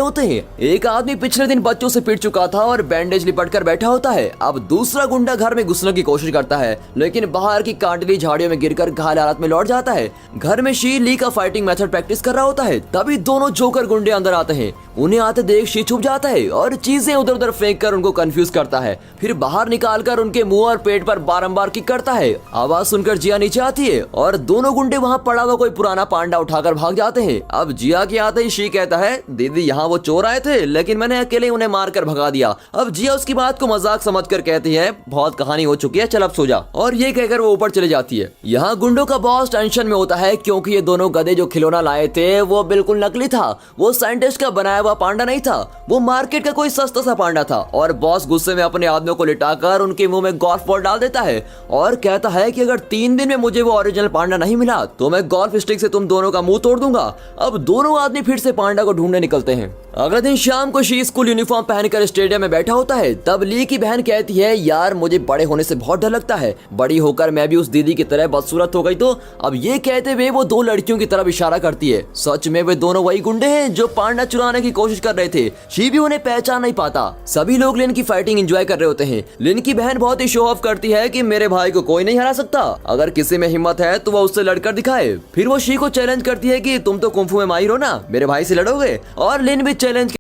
होते हैं। एक आदमी पिछले दिन बच्चों से पिट चुका था और बैंडेज लिपट कर बैठा होता है। अब दूसरा गुंडा घर में घुसने की कोशिश करता है, लेकिन बाहर की कांटेली झाड़ियों में गिरकर घायल हालत में लौट जाता है। घर में शी ली का फाइटिंग मेथड प्रैक्टिस कर रहा होता है। तभी दोनों जोकर गुंडे अंदर आते हैं। उन्हें आते देख शी छुप जाता है और चीजें उधर उधर फेंक कर उनको कंफ्यूज करता है। फिर बाहर निकाल कर उनके मुंह और पेट पर बारंबार किक करता है। आवाज सुनकर जिया नीचे आती है और दोनों गुंडे वहाँ पड़ा हुआ कोई पुराना पांडा उठाकर भाग जाते हैं। अब जिया के आते ही शी कहता है, दीदी यहाँ वो चोर आए थे, लेकिन मैंने अकेले उन्हें मारकर भगा दिया। अब जिया उसकी बात को मजाक समझकर कहती है, बहुत कहानी हो चुकी है, चल अब सो जा। और ये कहकर वो ऊपर चले जाती है। यहाँ गुंडों का बॉस टेंशन में होता है, क्योंकि ये दोनों गधे जो खिलौना लाए थे वो बिल्कुल नकली था। वो साइंटिस्ट का बनाया हुआ पांडा नहीं था, वो मार्केट का कोई सस्ता सा पांडा था। और बॉस गुस्से में अपने आदमियों को लिटाकर उनके मुंह में गोल्फ बॉल डाल देता है और कहता है कि अगर 3 दिन में मुझे वो ओरिजिनल पांडा नहीं मिला तो मैं गोल्फ स्टिक से तुम दोनों का मुंह तोड़ दूंगा। अब दोनों आदमी फिर से पांडा को ढूंढने निकलते हैं। अगले दिन शाम को शी स्कूल यूनिफॉर्म पहनकर स्टेडियम में बैठा होता है। तब ली की बहन कहती है, यार मुझे बड़े होने से बहुत डर लगता है, बड़ी होकर मैं भी उस दीदी की तरह बदसूरत हो गई तो। अब ये कहते हुए वो 2 लड़कियों की तरफ इशारा करती है। सच में वे दोनों वही गुंडे हैं जो पांडा चुराने की कोशिश कर रहे थे। शी भी उन्हें पहचान नहीं पाता। सभी लोग लिन की फाइटिंग एंजॉय कर रहे होते हैं। लिन की बहन बहुत ही शो ऑफ करती है कि मेरे भाई को कोई नहीं हरा सकता, अगर किसी में हिम्मत है तो वो उससे लड़कर दिखाए। फिर वो शी को चैलेंज करती है कि तुम तो कुंफू में माहिर हो ना, मेरे भाई से लड़ोगे। और लिन भी चैलेंज